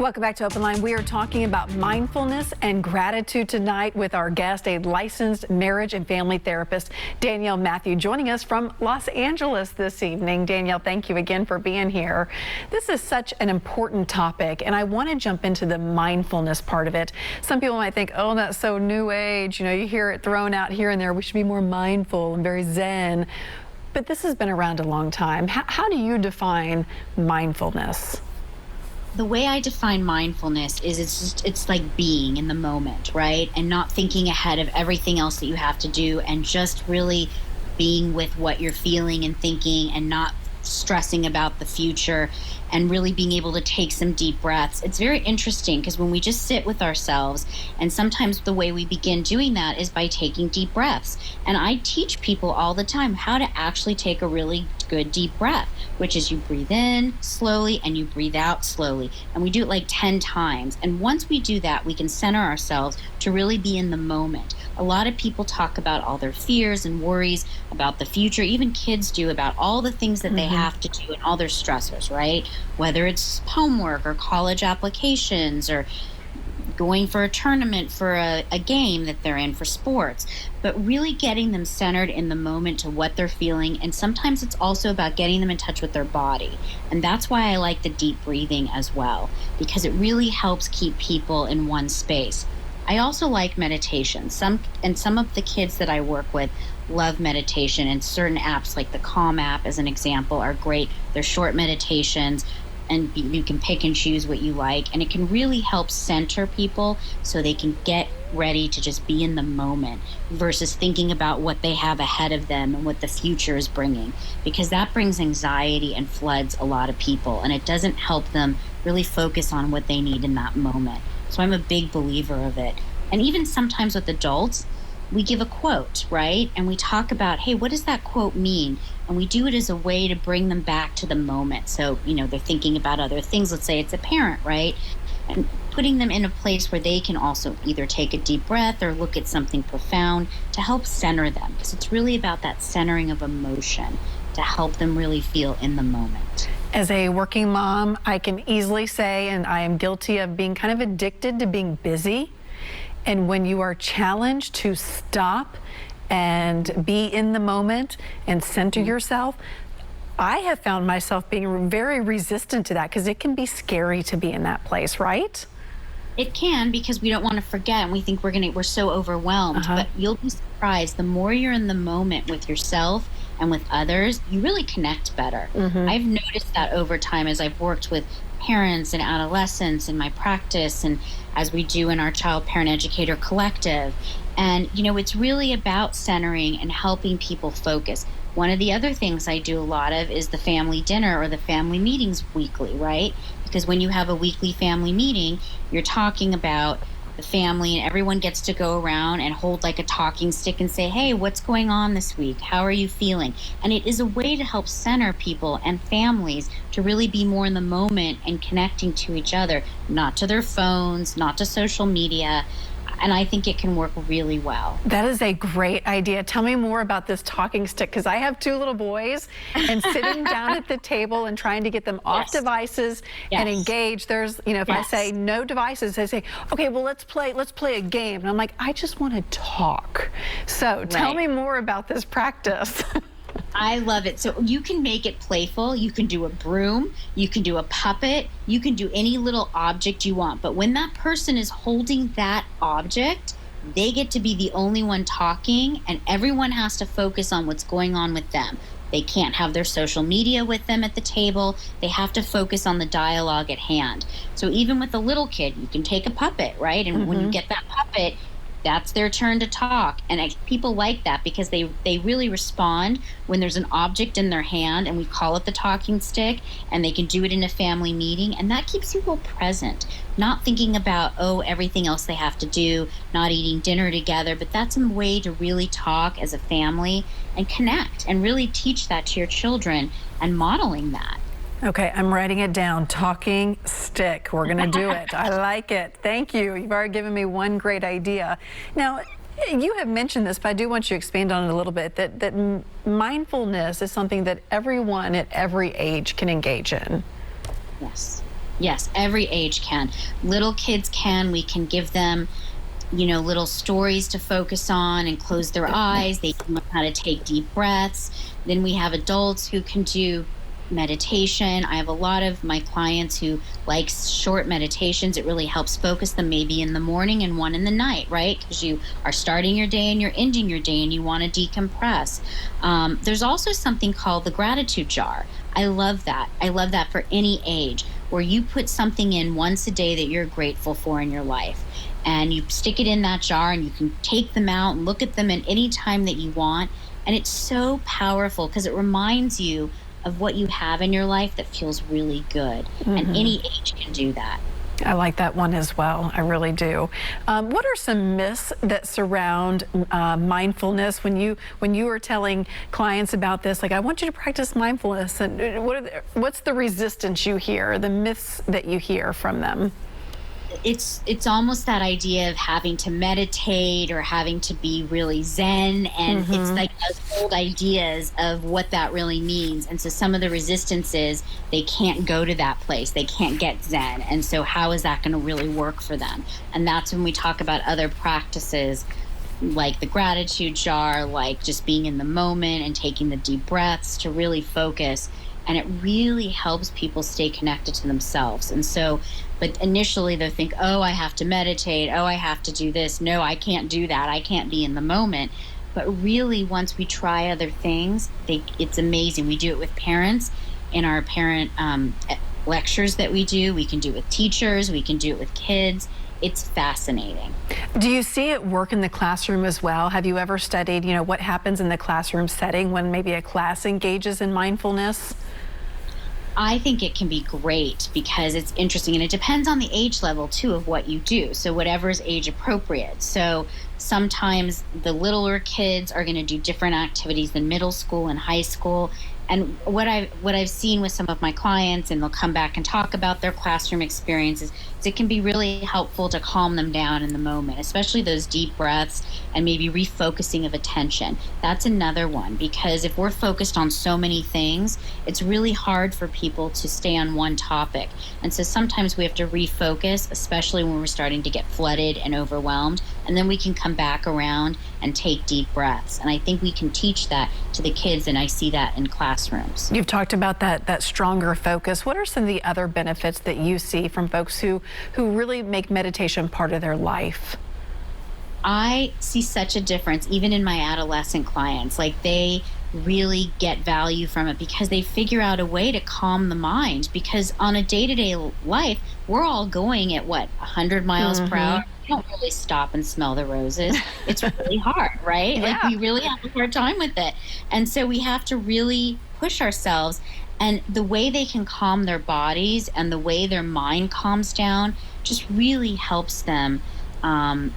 Welcome back to OpenLine. We are talking about mindfulness and gratitude tonight with our guest, a licensed marriage and family therapist, Danielle Matthew, joining us from Los Angeles this evening. Danielle, thank you again for being here. This is such an important topic, and I want to jump into the mindfulness part of it. Some people might think, oh, that's so new age. You know, you hear it thrown out here and there. We should be more mindful and very zen. But this has been around a long time. How do you define mindfulness? The way I define mindfulness is it's like being in the moment, right? And not thinking ahead of everything else that you have to do, and just really being with what you're feeling and thinking, and not stressing about the future, and really being able to take some deep breaths. It's very interesting because when we just sit with ourselves, and sometimes the way we begin doing that is by taking deep breaths. And I teach people all the time how to actually take a really good deep breath, which is you breathe in slowly and you breathe out slowly. And we do it like 10 times. And once we do that, we can center ourselves to really be in the moment. A lot of people talk about all their fears and worries about the future. Even kids do, about all the things that they have to do and all their stressors, right? Whether it's homework or college applications or going for a tournament for a game that they're in for sports, but really getting them centered in the moment to what they're feeling. And sometimes it's also about getting them in touch with their body. And that's why I like the deep breathing as well, because it really helps keep people in one space. I also like meditation. Some of the kids that I work with love meditation, and certain apps like the Calm app as an example are great. They're short meditations, and you can pick and choose what you like, and it can really help center people so they can get ready to just be in the moment versus thinking about what they have ahead of them and what the future is bringing, because that brings anxiety and floods a lot of people, and it doesn't help them really focus on what they need in that moment. So I'm a big believer of it. And even sometimes with adults, we give a quote, right? And we talk about, hey, what does that quote mean? And we do it as a way to bring them back to the moment. So, you know, they're thinking about other things. Let's say it's a parent, right? And putting them in a place where they can also either take a deep breath or look at something profound to help center them. Because it's really about that centering of emotion to help them really feel in the moment. As a working mom, I can easily say, and I am guilty of being kind of addicted to being busy. And when you are challenged to stop and be in the moment and center yourself, I have found myself being very resistant to that, because it can be scary to be in that place, right? It can, because we don't want to forget, and we think we're so overwhelmed. But you'll be surprised, the more you're in the moment with yourself and with others, you really connect better. I've noticed that over time as I've worked with parents and adolescents in my practice, and as we do in our Child Parent Educator Collective. And, you know, it's really about centering and helping people focus. One of the other things I do a lot of is the family dinner or the family meetings weekly, right? Because when you have a weekly family meeting, you're talking about the family, and everyone gets to go around and hold like a talking stick and say, hey, what's going on this week? How are you feeling? And it is a way to help center people and families to really be more in the moment and connecting to each other, not to their phones, not to social media. And I think it can work really well. That is a great idea. Tell me more about this talking stick, because I have 2 little boys, and sitting down at the table and trying to get them off devices and engaged. There's, you know, if I say no devices, they say, okay, well, let's play a game. And I'm like, I just want to talk. So tell me more about this practice. I love it. So you can make it playful. You can do a broom, you can do a puppet, you can do any little object you want. But when that person is holding that object, they get to be the only one talking, and everyone has to focus on what's going on with them. They can't have their social media with them at the table. They have to focus on the dialogue at hand. So even with a little kid, you can take a puppet, right? And when you get that puppet, that's their turn to talk. And people like that because they really respond when there's an object in their hand, and we call it the talking stick, and they can do it in a family meeting. And that keeps people present, not thinking about, oh, everything else they have to do, not eating dinner together. But that's a way to really talk as a family and connect and really teach that to your children and modeling that. Okay, I'm writing it down. Talking stick. We're going to do it. I like it. Thank you. You've already given me one great idea. Now, you have mentioned this, but I do want you to expand on it a little bit, that mindfulness is something that everyone at every age can engage in. Yes. Yes, every age can. Little kids can. We can give them, little stories to focus on and close their eyes. They can learn how to take deep breaths. Then we have adults who can do meditation. I have a lot of my clients who like short meditations. It really helps focus them, maybe in the morning and one in the night, right? Because you are starting your day and you're ending your day and you want to decompress. There's also something called the gratitude jar. I love that. I love that for any age, where you put something in once a day that you're grateful for in your life. And you stick it in that jar and you can take them out and look at them at any time that you want. And it's so powerful because it reminds you of what you have in your life that feels really good. And any age can do that. I like that one as well. I really do. What are some myths that surround mindfulness when you are telling clients about this? Like, I want you to practice mindfulness, and what's the resistance you hear, the myths that you hear from them? It's almost that idea of having to meditate or having to be really zen, and it's like those old ideas of what that really means. And so some of the resistance is they can't go to that place, they can't get zen, and so how is that going to really work for them? And that's when we talk about other practices like the gratitude jar, like just being in the moment and taking the deep breaths to really focus. And it really helps people stay connected to themselves. And so, but initially they'll think, oh, I have to meditate. Oh, I have to do this. No, I can't do that. I can't be in the moment. But really, once we try other things, it's amazing. We do it with parents in our parent lectures that we do. We can do it with teachers. We can do it with kids. It's fascinating. Do you see it work in the classroom as well? Have you ever studied, what happens in the classroom setting when maybe a class engages in mindfulness? I think it can be great because it's interesting, and it depends on the age level too of what you do. So whatever is age appropriate. So sometimes the littler kids are going to do different activities than middle school and high school. And what I've seen with some of my clients, and they'll come back and talk about their classroom experiences, is it can be really helpful to calm them down in the moment, especially those deep breaths and maybe refocusing of attention. That's another one, because if we're focused on so many things, it's really hard for people to stay on one topic. And so sometimes we have to refocus, especially when we're starting to get flooded and overwhelmed, and then we can come back around and take deep breaths. And I think we can teach that to the kids, and I see that in classrooms. You've talked about that stronger focus. What are some of the other benefits that you see from folks who really make meditation part of their life? I see such a difference even in my adolescent clients. Like, they really get value from it because they figure out a way to calm the mind, because on a day-to-day life, we're all going at 100 miles per hour. We don't really stop and smell the roses. It's really hard, right? Yeah. Like, we really have a hard time with it. And so we have to really push ourselves. And the way they can calm their bodies and the way their mind calms down just really helps them and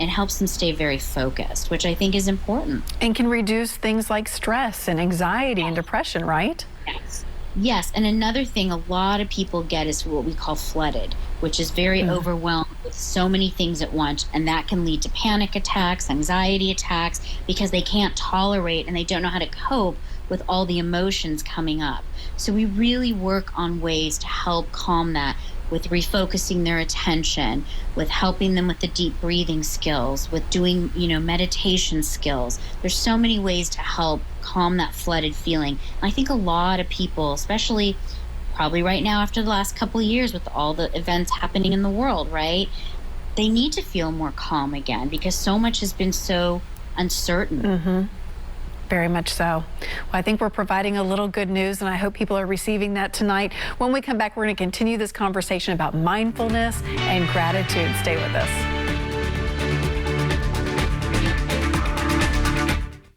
helps them stay very focused, which I think is important. And can reduce things like stress and anxiety and depression, right? Yes. Yes. And another thing a lot of people get is what we call flooded, which is very overwhelmed with so many things at once. And that can lead to panic attacks, anxiety attacks, because they can't tolerate and they don't know how to cope with all the emotions coming up. So we really work on ways to help calm that, with refocusing their attention, with helping them with the deep breathing skills, with doing, meditation skills. There's so many ways to help calm that flooded feeling. And I think a lot of people, especially probably right now after the last couple of years with all the events happening in the world, right? They need to feel more calm again because so much has been so uncertain. Very much so. Well, I think we're providing a little good news, and I hope people are receiving that tonight. When we come back, we're going to continue this conversation about mindfulness and gratitude. Stay with us.